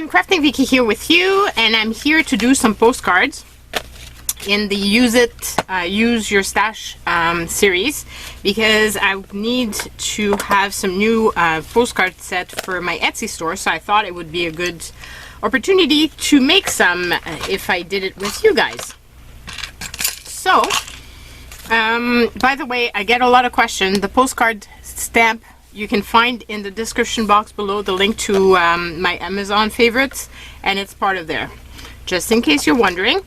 everyone, Crafting Vicky here with you, and I'm here to do some postcards in the Use Your Stash series, because I need to have some new postcard set for my Etsy store, so I thought it would be a good opportunity to make some if I did it with you guys. So, by the way, I get a lot of questions. The postcard stamp, you can find in the description box below the link to my Amazon favorites, and it's part of there, just in case you're wondering.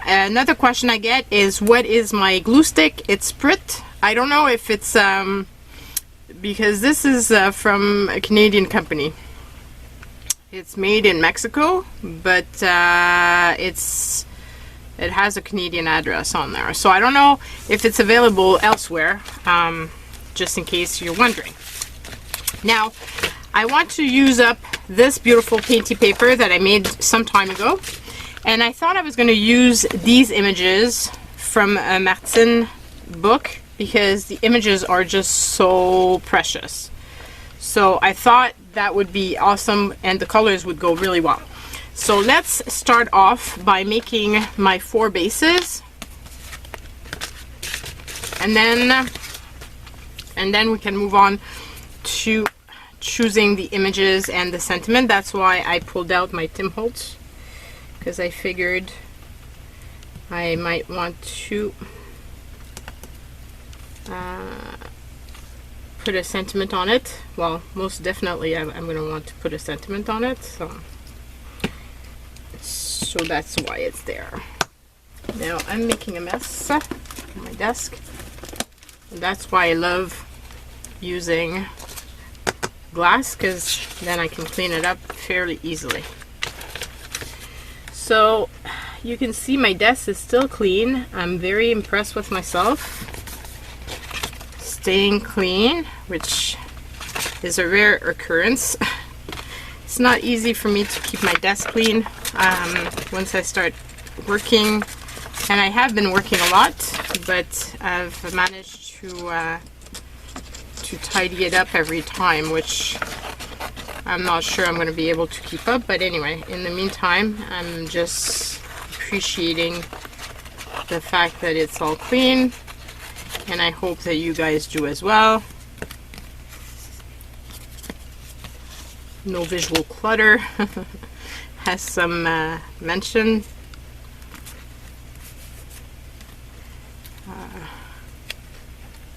Another question I get is, what is my glue stick? It's Sprit. I don't know if it's because this is from a Canadian company. It's made in Mexico, but it has a Canadian address on there, so I don't know if it's available elsewhere, just in case you're wondering. Now, I want to use up this beautiful painty paper that I made some time ago, and I thought I was going to use these images from a Martin book because the images are just so precious. So I thought that would be awesome, and the colors would go really well. So let's start off by making my 4 bases, and then we can move on to choosing the images and the sentiment. That's why I pulled out my Tim Holtz, because I figured I might want to put a sentiment on it. Well, most definitely I'm going to want to put a sentiment on it, so that's why it's there. Now I'm making a mess on my desk, and that's why I love using glass, because then I can clean it up fairly easily. So you can see my desk is still clean. I'm very impressed with myself staying clean, which is a rare occurrence. It's not easy for me to keep my desk clean once I start working, and I have been working a lot, but I've managed to tidy it up every time, which I'm not sure I'm going to be able to keep up. But anyway, in the meantime, I'm just appreciating the fact that it's all clean, and I hope that you guys do as well. No visual clutter has some mention.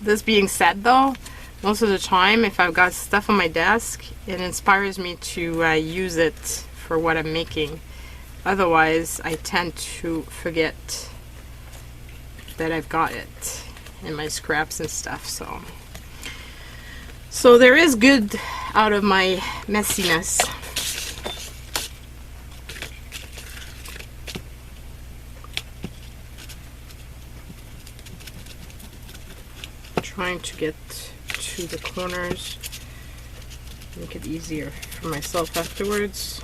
This being said, though, most of the time if I've got stuff on my desk, it inspires me to use it for what I'm making. Otherwise, I tend to forget that I've got it in my scraps and stuff. So there is good out of my messiness. Trying to get to the corners, make it easier for myself afterwards.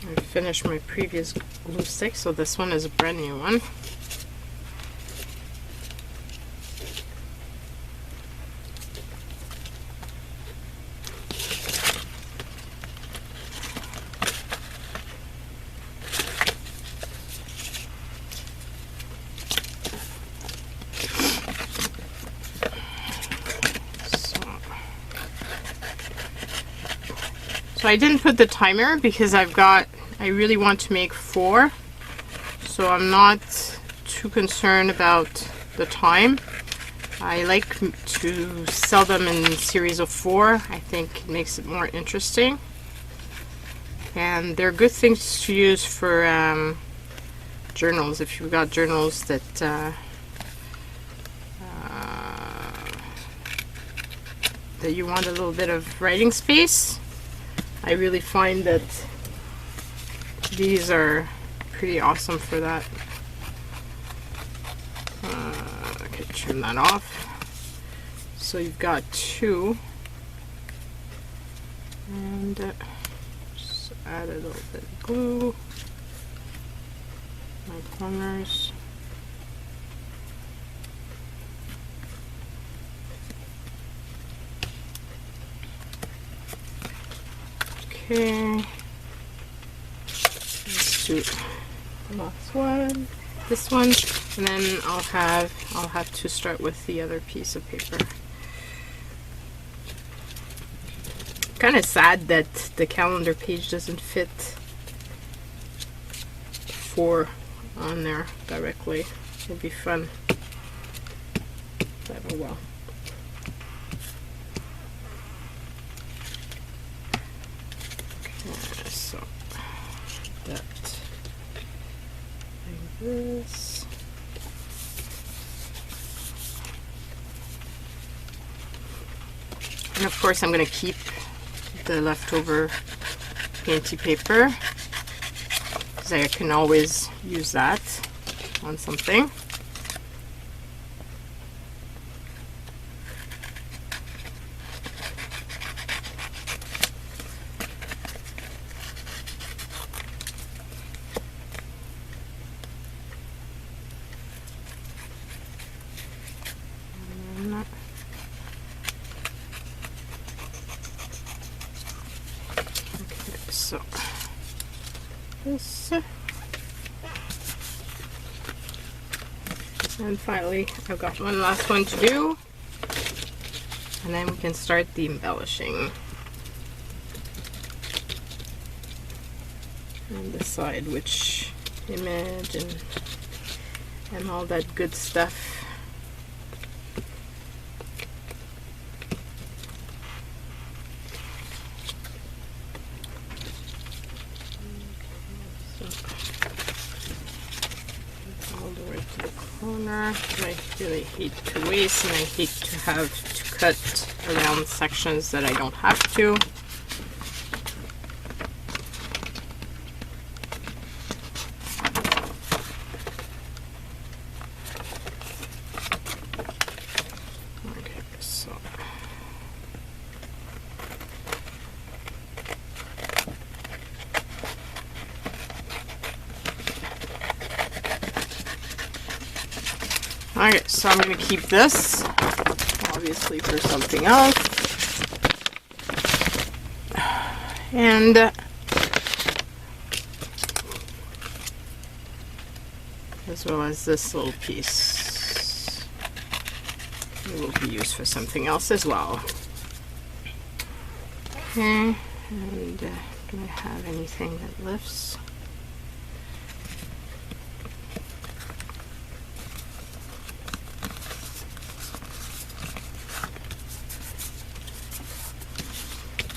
I finished my previous glue stick, so this one is a brand new one. So I didn't put the timer because I really want to make 4, so I'm not too concerned about the time. I like to sell them in series of 4. I think it makes it more interesting, and they're good things to use for journals, if you've got journals that that you want a little bit of writing space. I really find that these are pretty awesome for that. I could turn that off. So you've got 2, and just add a little bit of glue, my corners. Okay. Let's do the last one. This one, and then I'll have to start with the other piece of paper. Kind of sad that the calendar page doesn't fit 4 on there directly. It'd be fun, but oh well. Okay, so that like this. And of course I'm going to keep the leftover painty paper because I can always use that on something. So this, and finally I've got one last one to do, and then we can start the embellishing and decide which image and all that good stuff. I really hate to waste, and I hate to have to cut around sections that I don't have to. Okay, so alright, so I'm going to keep this, obviously, for something else. And as well as this little piece. It will be used for something else as well. Okay, and do I have anything that lifts?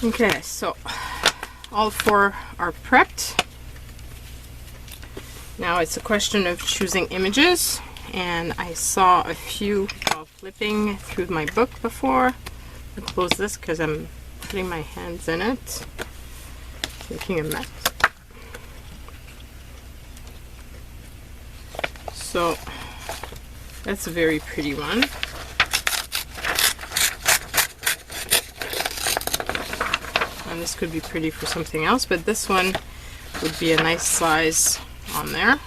Okay, so all 4 are prepped. Now it's a question of choosing images, and I saw a few while flipping through my book before. I'll close this because I'm putting my hands in it, making a mess. So that's a very pretty one. And this could be pretty for something else, but this one would be a nice size on there.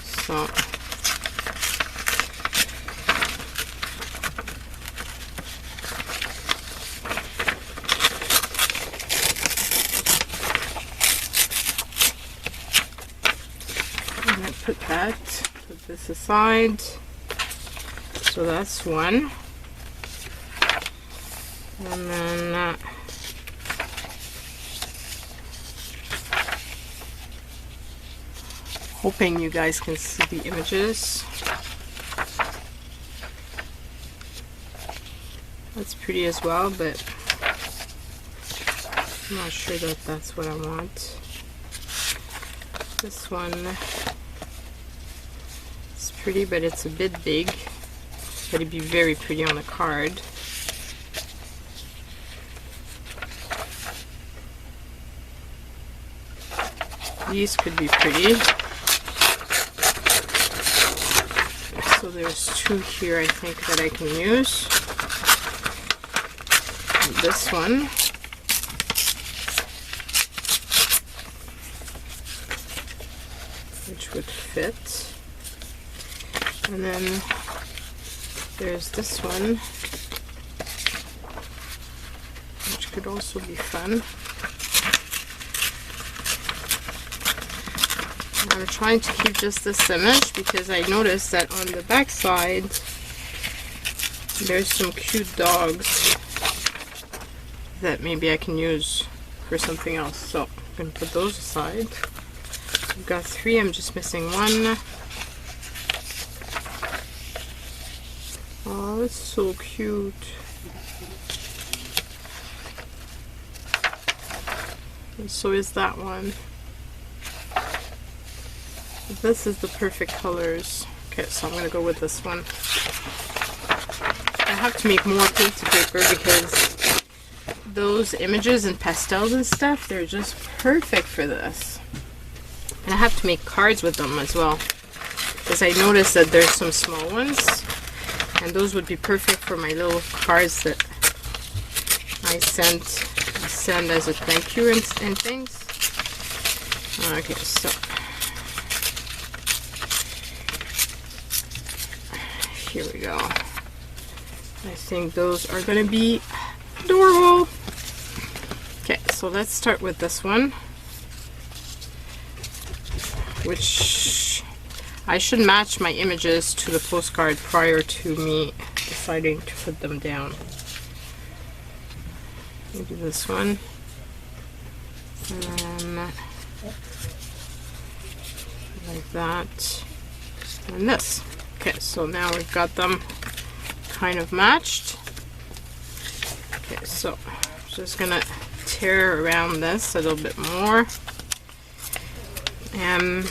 So I'm going to put this aside. So that's one. And then hoping you guys can see the images. That's pretty as well, but I'm not sure that that's what I want. This one is pretty, but it's a bit big. But it'd be very pretty on a card. These could be pretty. So there's 2 here I think that I can use. And this one. Which would fit. And then there's this one. Which could also be fun. I'm trying to keep just this image because I noticed that on the back side there's some cute dogs that maybe I can use for something else. So I'm going to put those aside. I've got 3, I'm just missing 1. Oh, it's so cute. And so is that one. This is the perfect colors. Okay, so I'm going to go with this one. I have to make more painted paper because those images and pastels and stuff, they're just perfect for this. And I have to make cards with them as well, because I noticed that there's some small ones, and those would be perfect for my little cards that I send as a thank you and things. Okay, so here we go. I think those are going to be adorable. Okay, so let's start with this one, which I should match my images to the postcard prior to me deciding to put them down. Maybe this one, and then like that, and this. Okay, so now we've got them kind of matched. Okay, so I'm just gonna tear around this a little bit more. I'm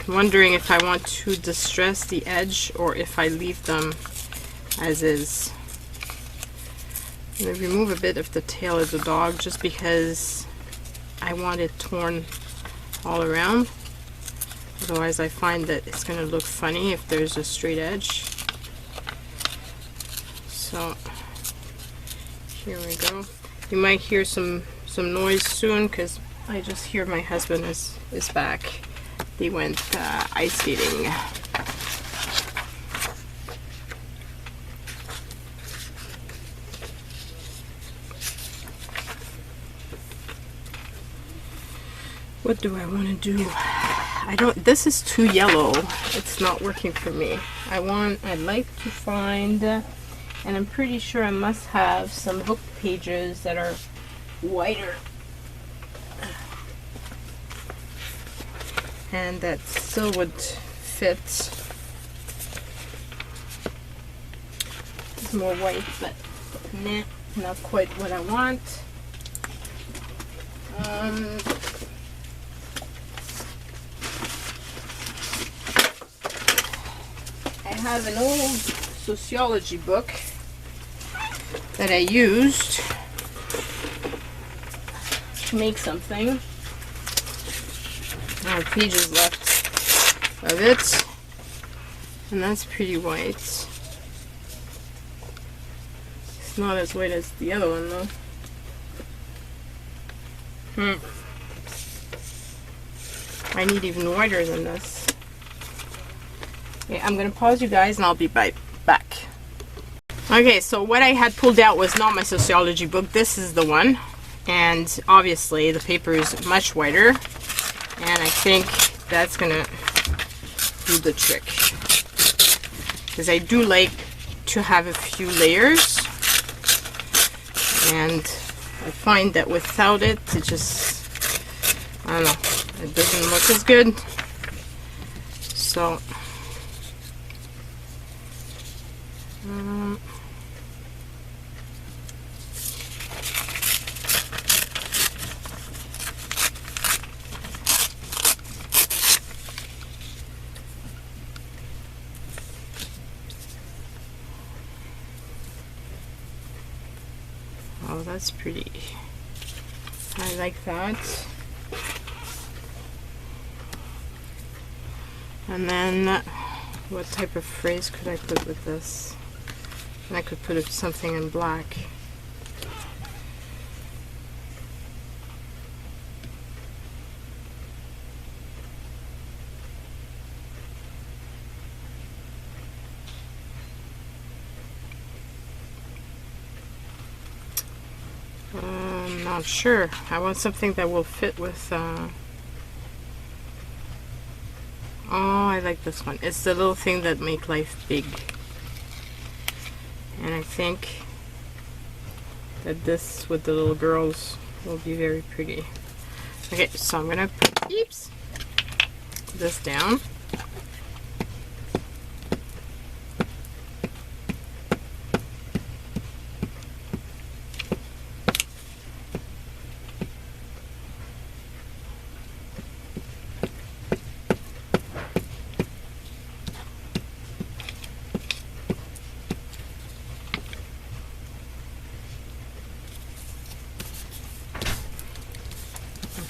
wondering if I want to distress the edge or if I leave them as is. I'm going to remove a bit of the tail of the dog just because I want it torn all around. Otherwise I find that it's going to look funny if there's a straight edge. So here we go. You might hear some noise soon because I just hear my husband is back. They went ice skating. What do I want to do? This is too yellow. It's not working for me. I'd like to find, and I'm pretty sure I must have some book pages that are whiter. And that still would fit. It's more white, but nah, not quite what I want. I have an old sociology book that I used to make something. I have pages left of it, and that's pretty white. It's not as white as the other one though. I need even whiter than this. Okay, I'm gonna pause you guys and I'll be back. Okay, so what I had pulled out was not my sociology book. This is the one, and obviously the paper is much whiter, and I think that's gonna do the trick, because I do like to have a few layers, and I find that without it, it just, I don't know, it doesn't look as good. So oh, that's pretty. I like that. And then what type of phrase could I put with this? And I could put something in black. I'm not sure. I want something that will fit with oh, I like this one. It's the little thing that make life big. And I think that this with the little girls will be very pretty. Okay, so I'm gonna put this down.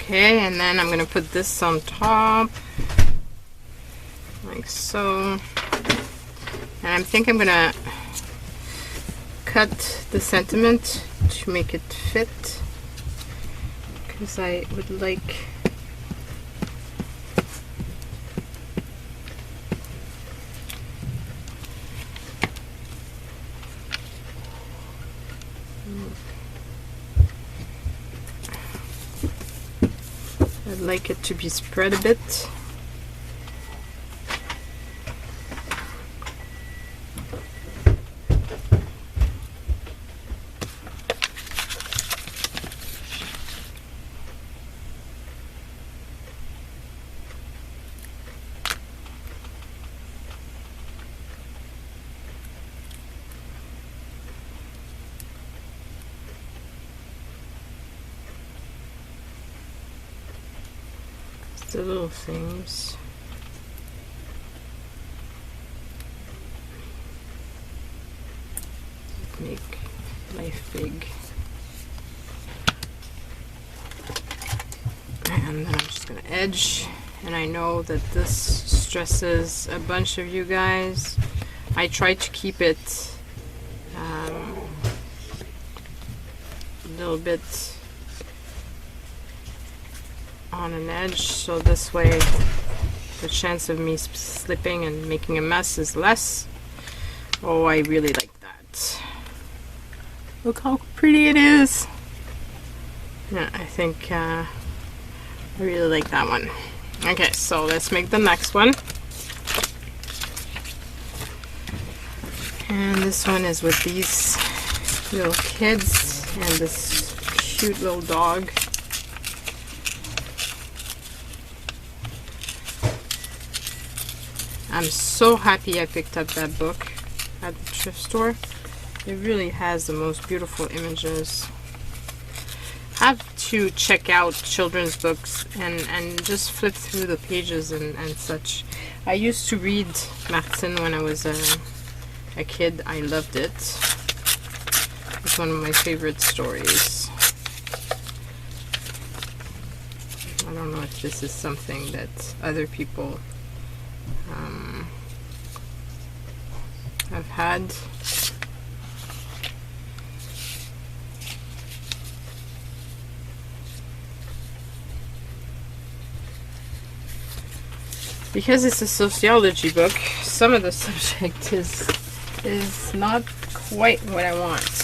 Okay, and then I'm gonna put this on top, like so. And I think I'm gonna cut the sentiment to make it fit, because I would like it to be spread a bit. The little things. Make life big. And then I'm just gonna edge. And I know that this stresses a bunch of you guys. I try to keep it a little bit on an edge, so this way the chance of me slipping and making a mess is less. Oh, I really like that. Look how pretty it is. Yeah, I think I really like that one. Okay, so let's make the next one. And this one is with these little kids and this cute little dog. I'm so happy I picked up that book at the thrift store. It really has the most beautiful images. I have to check out children's books and just flip through the pages and such. I used to read Martin when I was a kid. I loved it. It's one of my favorite stories. I don't know if this is something that other people I've had. Because it's a sociology book, some of the subject is not quite what I want.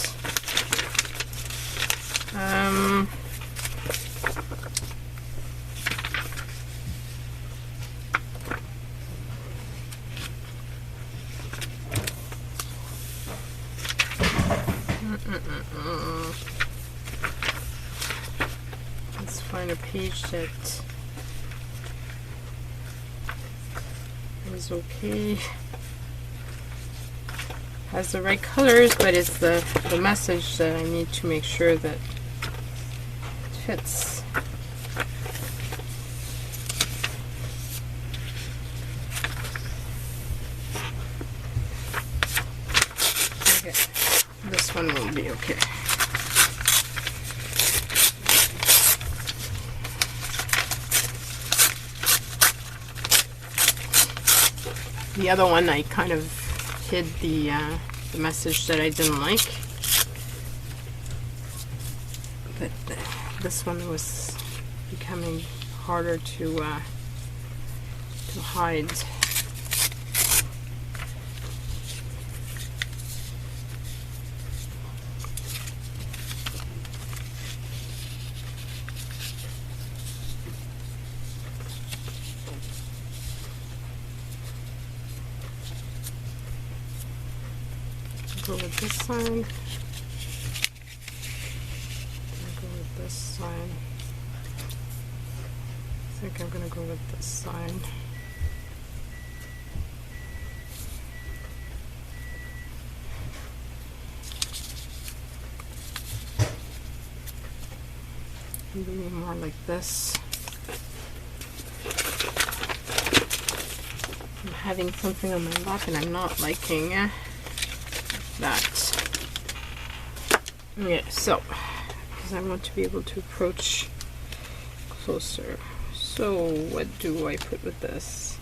Let's find a page that is okay. Has the right colors, but it's the message that I need to make sure that it fits. Okay, this one will be okay. The other one I kind of hid the message that I didn't like, but this one was becoming harder to hide. go with this side. Go with this side. I think I'm gonna go with this side. Maybe more like this. I'm having something on my lap and I'm not liking that. Okay, so because I want to be able to approach closer. So what do I put with this?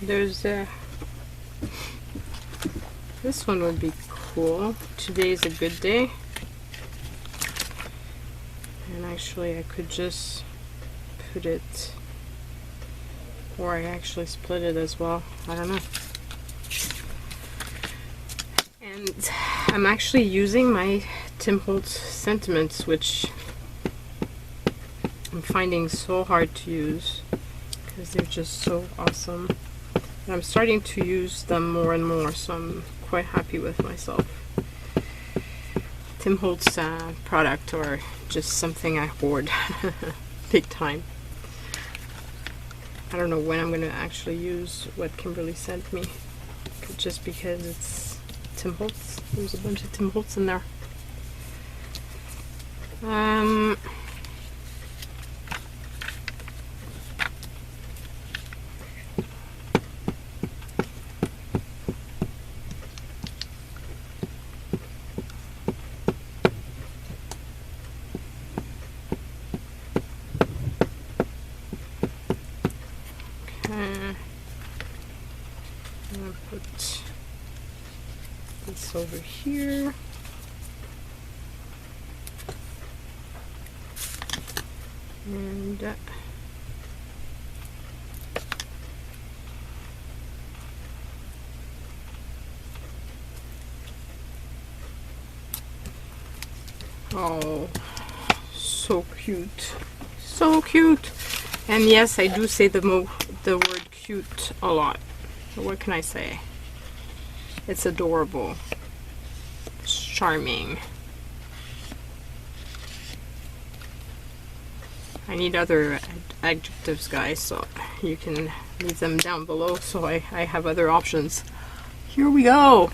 There's this one would be cool. Today's a good day. And actually I could just put it, or I actually split it as well. I don't know. And I'm actually using my Tim Holtz sentiments, which I'm finding so hard to use because they're just so awesome. And I'm starting to use them more and more, so I'm quite happy with myself. Tim Holtz product, or just something I hoard big time. I don't know when I'm going to actually use what Kimberly sent me, just because it's Tim Holtz. There's a bunch of Tim Holtz in there. I'm going to put this over here. And oh, so cute. So cute. And yes, I do say the word cute a lot. So what can I say? It's adorable. It's charming. I need other adjectives, guys, so you can leave them down below so I have other options. Here we go.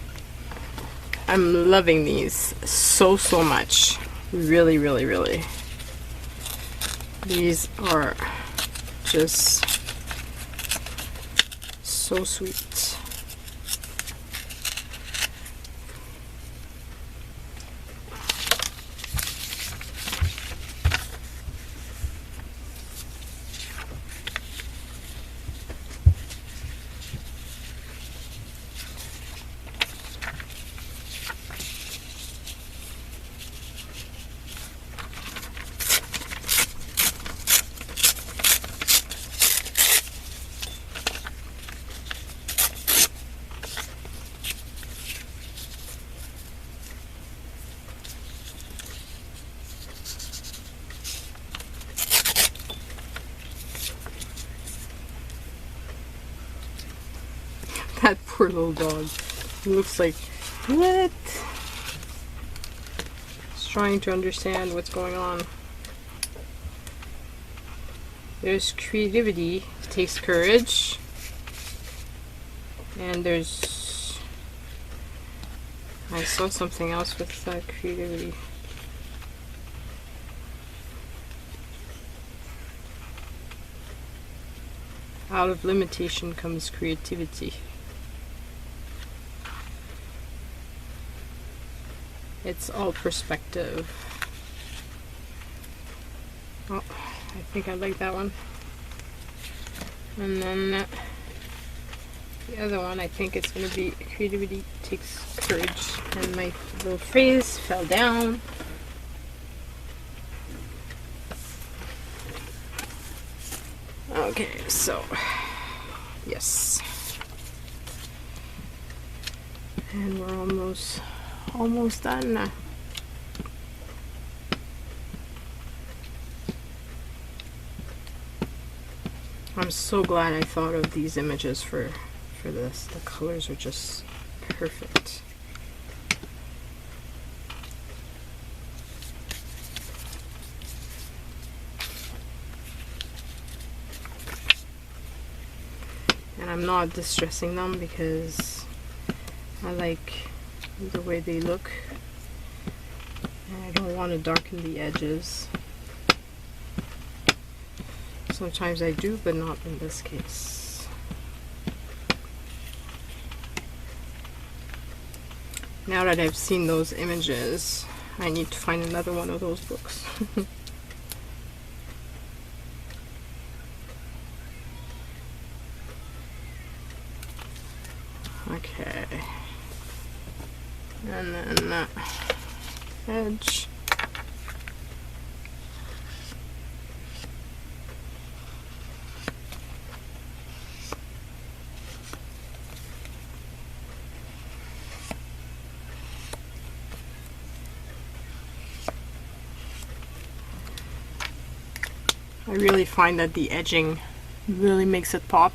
I'm loving these so much. Really, really, really. These are just so sweet. That poor little dog. He looks like, what? He's trying to understand what's going on. There's creativity. It takes courage. And there's... I saw something else with creativity. Out of limitation comes creativity. It's all perspective. Oh, I think I like that one. And then The other one, I think it's going to be creativity takes courage. And my little phrase fell down. Okay, so yes. And we're almost done now. I'm so glad I thought of these images for this. The colors are just perfect. And I'm not distressing them because I like the way they look. And I don't want to darken the edges. Sometimes I do, but not in this case. Now that I've seen those images, I need to find another one of those books. Okay. And then edge. I really find that the edging really makes it pop.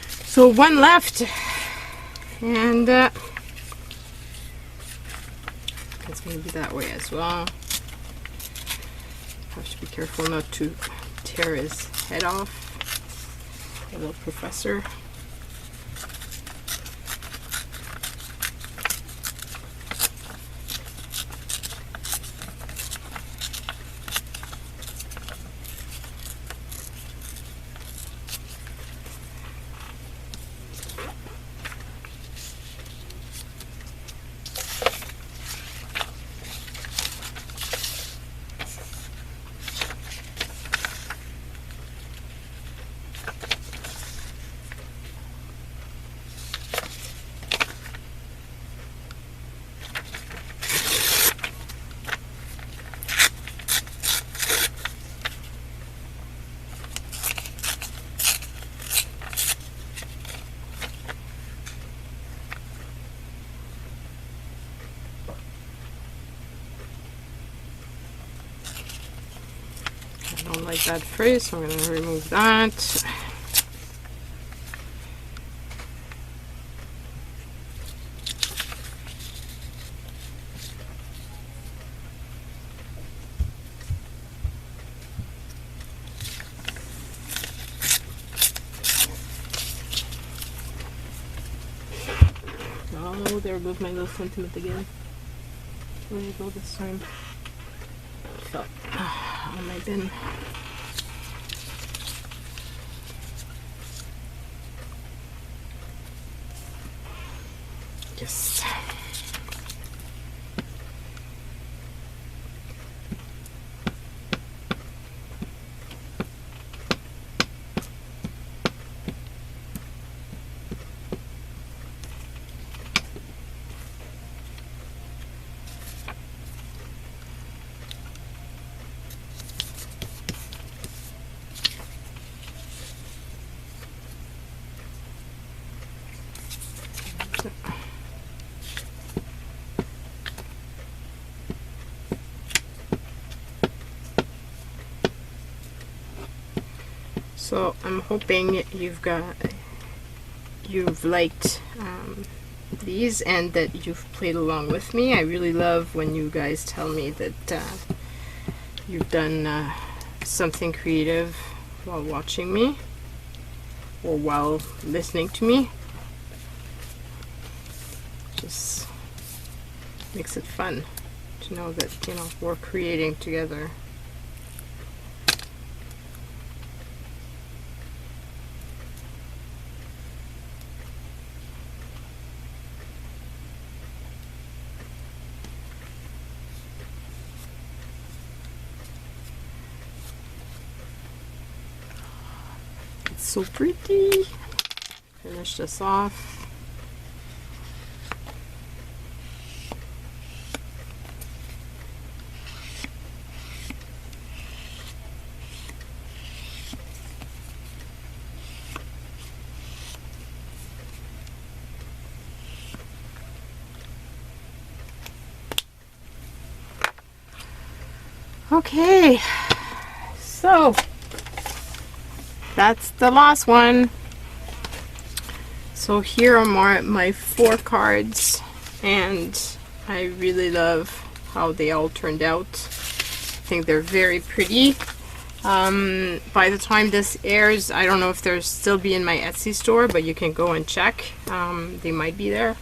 So one left, and it's going to be that way as well. Have to be careful not to tear his head off, the little professor. I don't like that phrase, so I'm going to remove that. Oh, there goes my little sentiment again. Where did it go this time? Fell on my bin. Yes. So I'm hoping you've liked these and that you've played along with me. I really love when you guys tell me that you've done something creative while watching me or while listening to me. Just makes it fun to know that, you know, we're creating together. So pretty. finish this off. Okay, so that's the last one. So here are my 4 cards, and I really love how they all turned out. I think they're very pretty. By the time this airs, I don't know if they'll still be in my Etsy store, but you can go and check. They might be there.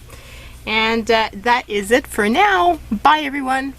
And that is it for now. Bye, everyone.